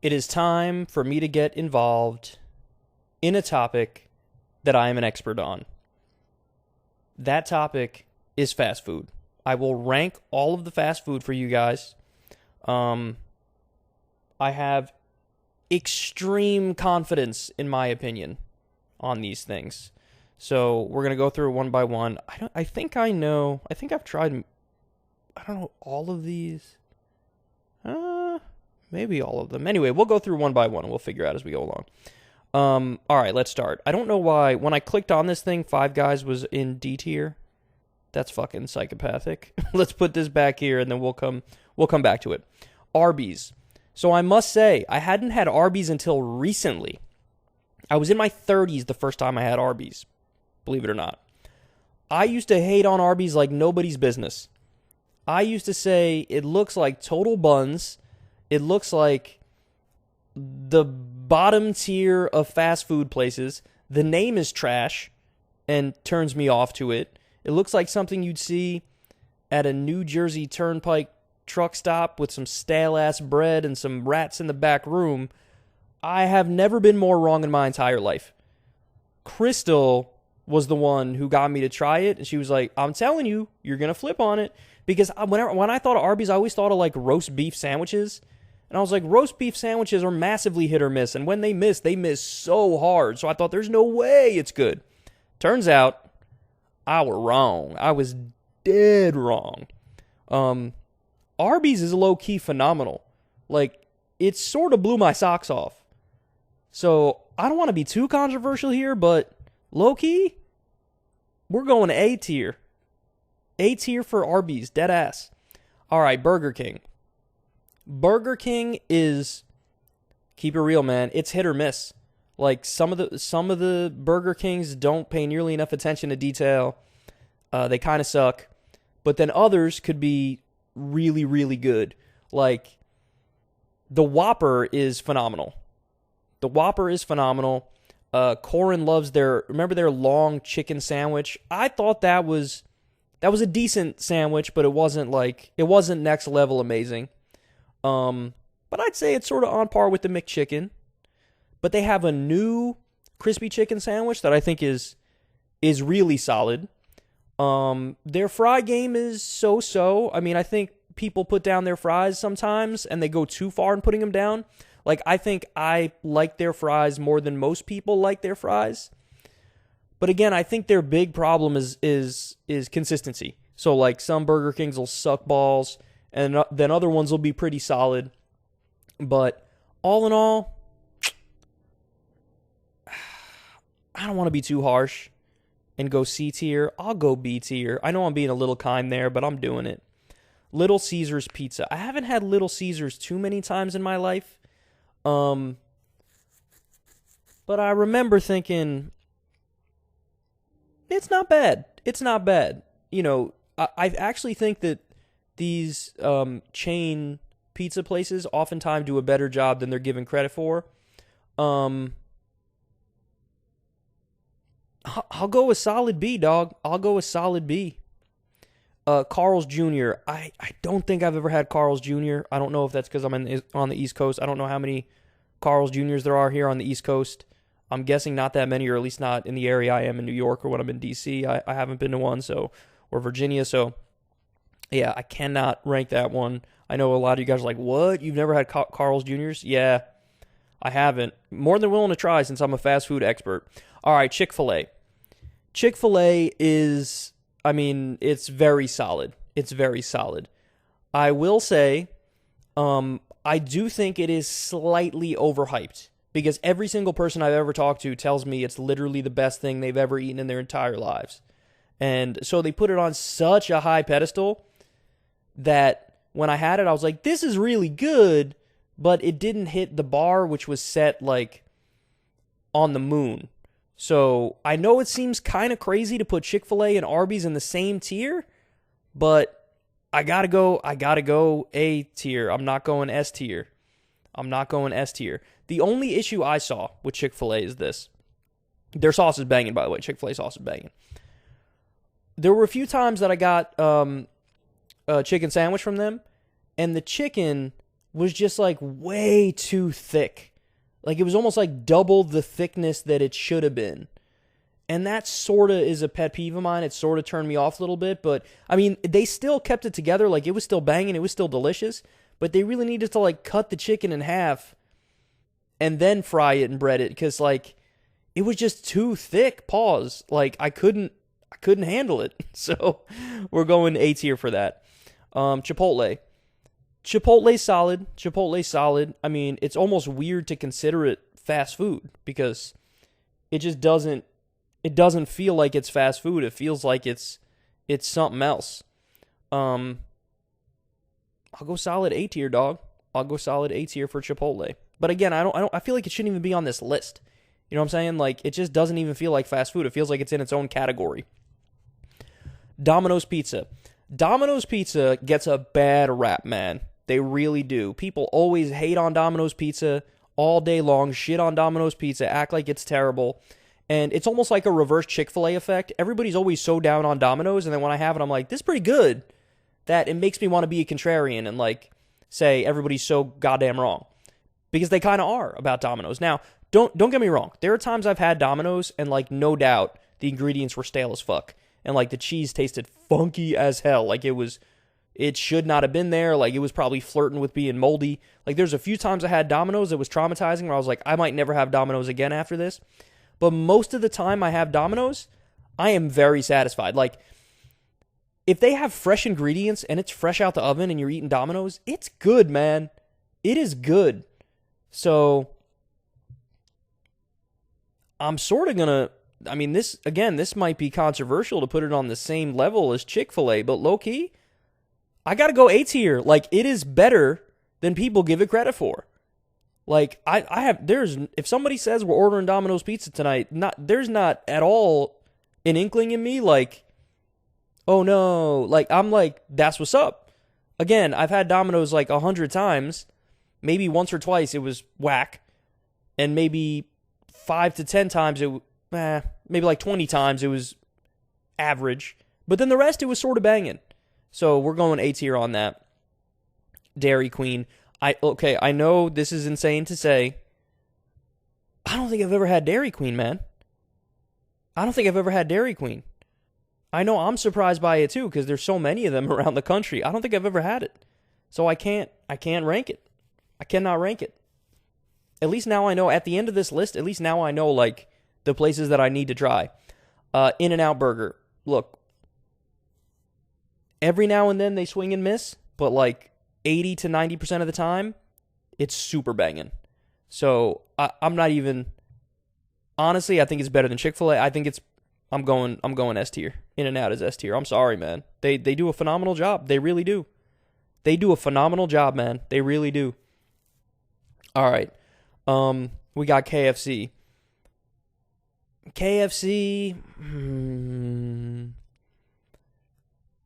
It is time for me to get involved in a topic that I am an expert on. That topic is fast food. I will rank all of the fast food for you guys. I have extreme confidence, in my opinion, on these things. So we're going to go through one by one. I think I've tried, I don't know, all of these. Maybe all of them. Anyway, we'll go through one by one and we'll figure out as we go along. All right, let's start. I don't know why when I clicked on this thing, Five Guys was in D tier. That's fucking psychopathic. Let's put this back here and then we'll come back to it. Arby's. So I must say, I hadn't had Arby's until recently. I was in my 30s the first time I had Arby's. Believe it or not. I used to hate on Arby's like nobody's business. I used to say it looks like total buns. It looks like the bottom tier of fast food places. The name is trash and turns me off to it. It looks like something you'd see at a New Jersey Turnpike truck stop with some stale-ass bread and some rats in the back room. I have never been more wrong in my entire life. Crystal was the one who got me to try it, and she was like, I'm telling you, you're going to flip on it. Because when I thought of Arby's, I always thought of like roast beef sandwiches. And I was like, roast beef sandwiches are massively hit or miss. And when they miss so hard. So I thought, there's no way it's good. Turns out, I was wrong. I was dead wrong. Arby's is low-key phenomenal. Like, it sort of blew my socks off. So, I don't want to be too controversial here, but low-key, we're going to A tier. A tier for Arby's, dead ass. All right, Burger King. Burger King is, keep it real, man, it's hit or miss. Like, some of the Burger Kings don't pay nearly enough attention to detail. They kind of suck. But then others could be really, really good. Like, the Whopper is phenomenal. The Whopper is phenomenal. Corin loves their long chicken sandwich? I thought that was a decent sandwich, but it wasn't next level amazing. But I'd say it's sort of on par with the McChicken. But they have a new crispy chicken sandwich that I think is really solid. Their fry game is so-so. I mean, I think people put down their fries sometimes and they go too far in putting them down. Like, I think I like their fries more than most people like their fries. But again, I think their big problem is consistency. So, like, some Burger Kings will suck balls, and then other ones will be pretty solid. But all in all, I don't want to be too harsh and go C tier. I'll go B tier. I know I'm being a little kind there, but I'm doing it. Little Caesars Pizza. I haven't had Little Caesars too many times in my life. But I remember thinking, it's not bad. It's not bad. You know, I actually think that these chain pizza places oftentimes do a better job than they're given credit for. I'll go with solid B, dog. I'll go with solid B. Carl's Jr. I don't think I've ever had Carl's Jr. I don't know if that's because I'm on the East Coast. I don't know how many Carl's Jr.'s there are here on the East Coast. I'm guessing not that many, or at least not in the area I am in New York or when I'm in D.C. I haven't been to one, or Virginia, so yeah, I cannot rank that one. I know a lot of you guys are like, what? You've never had Carl's Jr.'s? Yeah, I haven't. More than willing to try since I'm a fast food expert. All right, Chick-Fil-A. Chick-Fil-A is, I mean, it's very solid. It's very solid. I will say, I do think it is slightly overhyped because every single person I've ever talked to tells me it's literally the best thing they've ever eaten in their entire lives. And so they put it on such a high pedestal that when I had it, I was like, this is really good, but it didn't hit the bar, which was set like on the moon. So I know it seems kind of crazy to put Chick-fil-A and Arby's in the same tier, but I gotta go A tier. I'm not going S tier. The only issue I saw with Chick-fil-A is this. Their sauce is banging, by the way. Chick-fil-A sauce is banging. There were a few times that I got a chicken sandwich from them, and the chicken was just like way too thick. Like it was almost like double the thickness that it should have been. And that sort of is a pet peeve of mine. It sort of turned me off a little bit. But, I mean, they still kept it together. Like, it was still banging. It was still delicious. But they really needed to, like, cut the chicken in half and then fry it and bread it. Because, like, it was just too thick. Pause. Like, I couldn't handle it. So, we're going A tier for that. Chipotle. Chipotle's solid. Chipotle's solid. I mean, it's almost weird to consider it fast food. Because it just doesn't feel like it's fast food. It feels like it's something else. I'll go solid A tier, dog. I'll go solid A tier for Chipotle. But again, I feel like it shouldn't even be on this list. You know what I'm saying? Like, it just doesn't even feel like fast food. It feels like it's in its own category. Domino's Pizza. Domino's Pizza gets a bad rap, man. They really do. People always hate on Domino's Pizza all day long, shit on Domino's Pizza, act like it's terrible. And it's almost like a reverse Chick-Fil-A effect. Everybody's always so down on Domino's, and then when I have it, I'm like, this is pretty good, that it makes me want to be a contrarian and, like, say everybody's so goddamn wrong. Because they kind of are about Domino's. Now, don't get me wrong. There are times I've had Domino's, and, like, no doubt, the ingredients were stale as fuck. And, like, the cheese tasted funky as hell. Like, it should not have been there. Like, it was probably flirting with being moldy. Like, there's a few times I had Domino's that was traumatizing, where I was like, I might never have Domino's again after this. But most of the time I have Domino's, I am very satisfied. Like, if they have fresh ingredients and it's fresh out the oven and you're eating Domino's, it's good, man. It is good. So, I'm sort of going to, I mean, this might be controversial to put it on the same level as Chick-fil-A, but low-key, I got to go A tier. Like, it is better than people give it credit for. Like, if somebody says we're ordering Domino's Pizza tonight, there's not at all an inkling in me, like, oh no, like, I'm like, that's what's up. Again, I've had Domino's like 100 times, maybe once or twice it was whack, and maybe 5 to 10 times maybe like 20 times it was average, but then the rest it was sort of banging. So we're going A tier on that. Dairy Queen. I know this is insane to say. I don't think I've ever had Dairy Queen, man. I don't think I've ever had Dairy Queen. I know I'm surprised by it too, because there's so many of them around the country. I don't think I've ever had it. So I can't rank it. I cannot rank it. At least now I know, at the end of this list, at least now I know, like, the places that I need to try. In-N-Out Burger. Look, every now and then they swing and miss, but like 80 to 90% of the time, it's super banging. So I'm not even, honestly, I think it's better than Chick-fil-A. I think I'm going S tier. In-N-Out is S tier. I'm sorry, man. They do a phenomenal job. They really do. They do a phenomenal job, man. They really do. All right. We got KFC. KFC,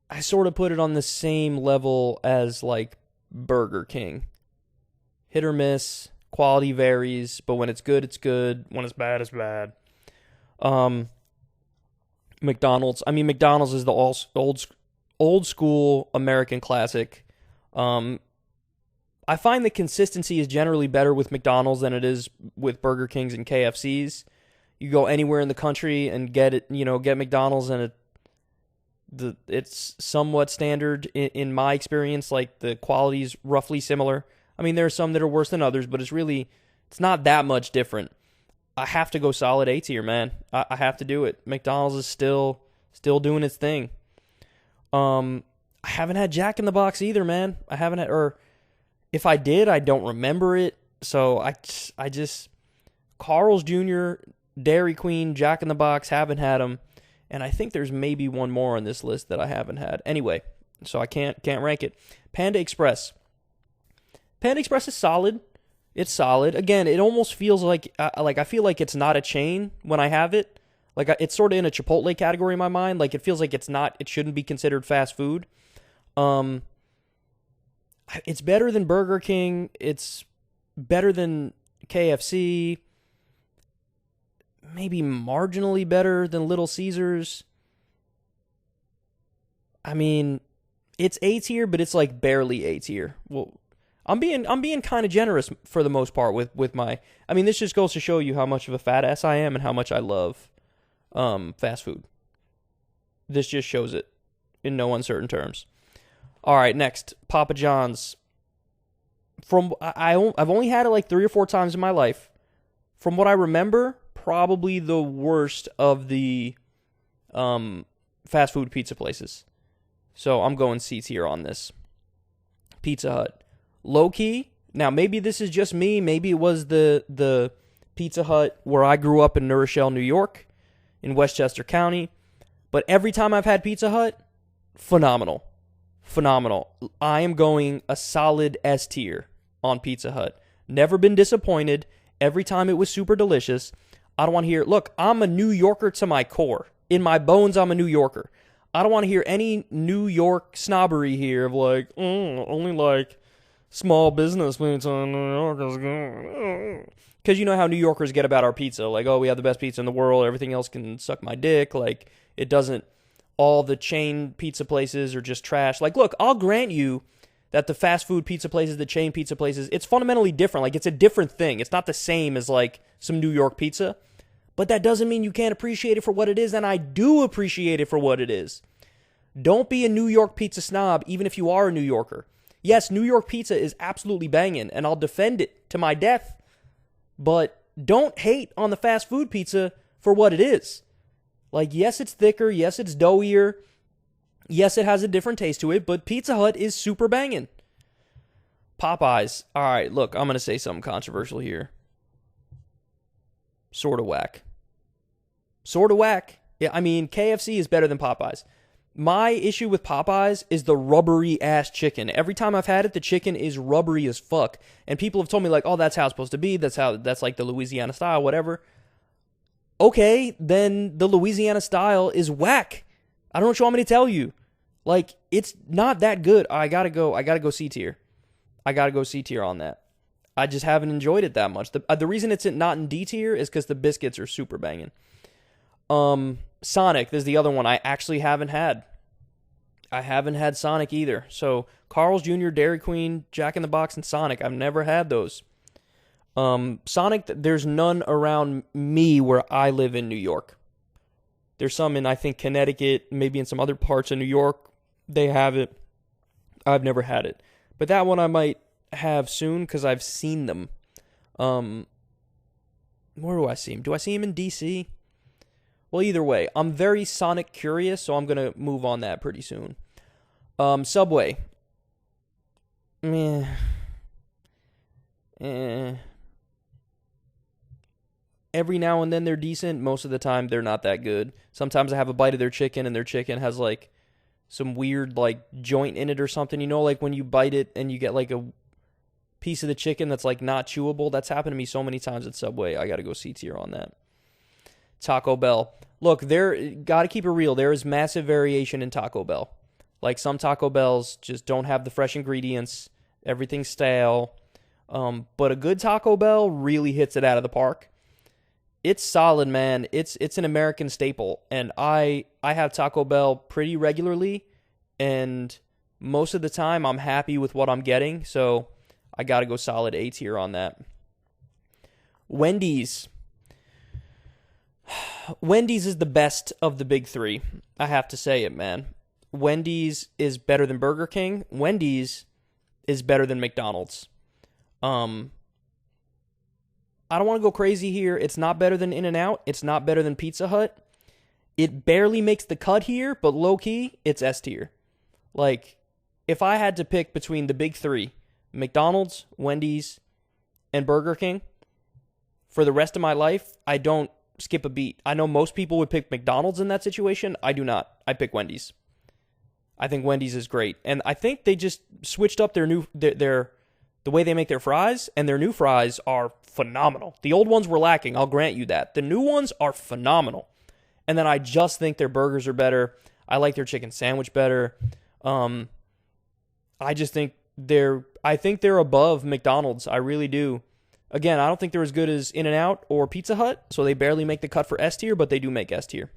I sort of put it on the same level as, like, Burger King. Hit or miss, quality varies, but when it's good, it's good. When it's bad, it's bad. McDonald's. I mean, McDonald's is the old school American classic. I find the consistency is generally better with McDonald's than it is with Burger Kings and KFCs. You go anywhere in the country and get McDonald's, and it's somewhat standard in my experience. Like, the quality's roughly similar. I mean, there are some that are worse than others, but it's not that much different. I have to go solid A tier, man. I have to do it. McDonald's is still doing its thing. I haven't had Jack in the Box either, man. I haven't had, or if I did, I don't remember it. So I just Carl's Jr., Dairy Queen, Jack in the Box, haven't had them. And I think there's maybe one more on this list that I haven't had. Anyway, so I can't rank it. Panda Express. Panda Express is solid. It's solid. Again, it almost feels like I feel like it's not a chain when I have it. Like, it's sort of in a Chipotle category in my mind. Like, it feels like it shouldn't be considered fast food. It's better than Burger King. It's better than KFC. Maybe marginally better than Little Caesars. I mean, it's A tier, but it's like barely A tier. Well, I'm being kind of generous for the most part with my. I mean, this just goes to show you how much of a fat ass I am and how much I love fast food. This just shows it in no uncertain terms. All right, next, Papa John's. I've only had it like 3 or 4 times in my life. From what I remember, probably the worst of the fast food pizza places. So I'm going C tier on this. Pizza Hut. Low key. Now maybe this is just me. Maybe it was the Pizza Hut where I grew up in New Rochelle, New York, in Westchester County. But every time I've had Pizza Hut, phenomenal. Phenomenal. I am going a solid S tier on Pizza Hut. Never been disappointed. Every time it was super delicious. I don't want to hear, look, I'm a New Yorker to my core. In my bones, I'm a New Yorker. I don't want to hear any New York snobbery here of like, only like small business pizza in New York is good. Because you know how New Yorkers get about our pizza. Like, oh, we have the best pizza in the world. Everything else can suck my dick. Like, it doesn't. All the chain pizza places are just trash. Like, look, I'll grant you that the fast food pizza places, the chain pizza places, it's fundamentally different. Like, it's a different thing. It's not the same as, like, some New York pizza. But that doesn't mean you can't appreciate it for what it is, and I do appreciate it for what it is. Don't be a New York pizza snob, even if you are a New Yorker. Yes, New York pizza is absolutely banging, and I'll defend it to my death. But don't hate on the fast food pizza for what it is. Like, yes, it's thicker. Yes, it's doughier. Yes, it has a different taste to it, but Pizza Hut is super banging. Popeyes. All right, look, I'm going to say something controversial here. Sort of whack. Sort of whack. Yeah, I mean, KFC is better than Popeyes. My issue with Popeyes is the rubbery-ass chicken. Every time I've had it, the chicken is rubbery as fuck. And people have told me, like, oh, that's how it's supposed to be. That's like the Louisiana style, whatever. Okay, then the Louisiana style is whack. I don't know what you want me to tell you. Like, it's not that good. I gotta go C tier. I gotta go C tier on that. I just haven't enjoyed it that much. The reason it's not in D tier is because the biscuits are super banging. Sonic, this is the other one I actually haven't had. I haven't had Sonic either. So, Carl's Jr., Dairy Queen, Jack in the Box, and Sonic, I've never had those. Sonic, there's none around me where I live in New York. There's some in, I think, Connecticut, maybe in some other parts of New York. They have it. I've never had it. But that one I might have soon because I've seen them. Where do I see him? Do I see him in DC? Well, either way, I'm very Sonic curious, so I'm going to move on that pretty soon. Subway. Every now and then they're decent. Most of the time they're not that good. Sometimes I have a bite of their chicken and their chicken has like some weird like joint in it or something. You know, like when you bite it and you get like a piece of the chicken that's like not chewable. That's happened to me so many times at Subway. I got to go C tier on that. Taco Bell. Look, got to keep it real. There is massive variation in Taco Bell. Like some Taco Bells just don't have the fresh ingredients. Everything's stale. But a good Taco Bell really hits it out of the park. It's solid, man. It's an American staple. And I have Taco Bell pretty regularly. And most of the time, I'm happy with what I'm getting. So I got to go solid A tier on that. Wendy's. Wendy's is the best of the big three. I have to say it, man. Wendy's is better than Burger King. Wendy's is better than McDonald's. I don't want to go crazy here. It's not better than In-N-Out. It's not better than Pizza Hut. It barely makes the cut here, but low-key, it's S tier. Like, if I had to pick between the big three, McDonald's, Wendy's, and Burger King, for the rest of my life, I don't skip a beat. I know most people would pick McDonald's in that situation. I do not. I pick Wendy's. I think Wendy's is great. And I think they just switched up the way they make their fries, and their new fries are phenomenal. The old ones were lacking, I'll grant you that. The new ones are phenomenal. And then I just think their burgers are better. I like their chicken sandwich better. I just think they're above McDonald's. I really do. Again, I don't think they're as good as In-N-Out or Pizza Hut, so they barely make the cut for S tier, but they do make S tier.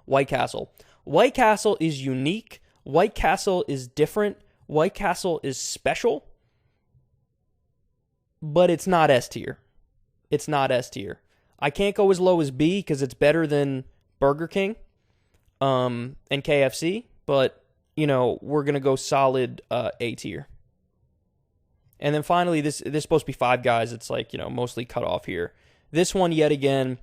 White Castle. White Castle is unique. White Castle is different. White Castle is special. but it's not S tier. It's not S tier. I can't go as low as B because it's better than Burger King and KFC, but, we're going to go solid A tier. And then finally, this is supposed to be Five Guys. It's like, mostly cut off here. This one, yet again,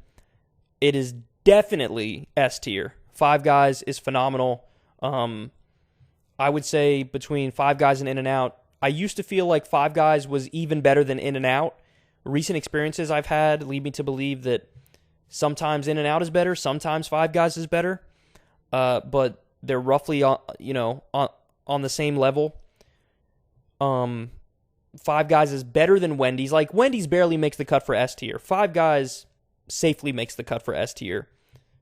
it is definitely S tier. Five Guys is phenomenal. I would say between Five Guys and In-N-Out, I used to feel like Five Guys was even better than In-N-Out. Recent experiences I've had lead me to believe that sometimes In-N-Out is better, sometimes Five Guys is better, but they're roughly on the same level. Five Guys is better than Wendy's. Like, Wendy's barely makes the cut for S tier. Five Guys safely makes the cut for S tier.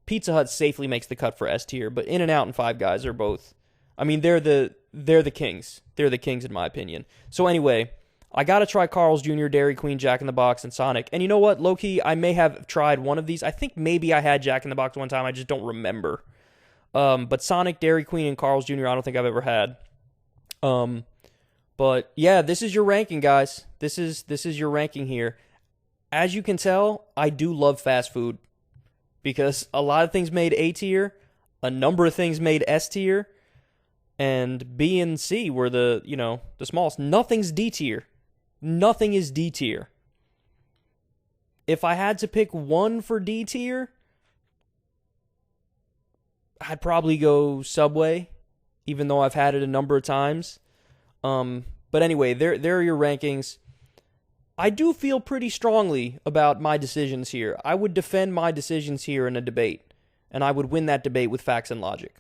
Pizza Hut safely makes the cut for S tier, but In-N-Out and Five Guys are both. I mean, they're the kings. They're the kings in my opinion. So anyway, I gotta try Carl's Jr., Dairy Queen, Jack in the Box, and Sonic. And you know what? Low-key, I may have tried one of these. I think maybe I had Jack in the Box one time. I just don't remember. But Sonic, Dairy Queen, and Carl's Jr. I don't think I've ever had. But yeah, this is your ranking, guys. This is your ranking here. As you can tell, I do love fast food because a lot of things made A tier, a number of things made S tier, and B and C were the smallest. Nothing's D tier. Nothing is D tier. If I had to pick one for D tier, I'd probably go Subway, even though I've had it a number of times. But anyway, there are your rankings. I do feel pretty strongly about my decisions here. I would defend my decisions here in a debate, and I would win that debate with facts and logic.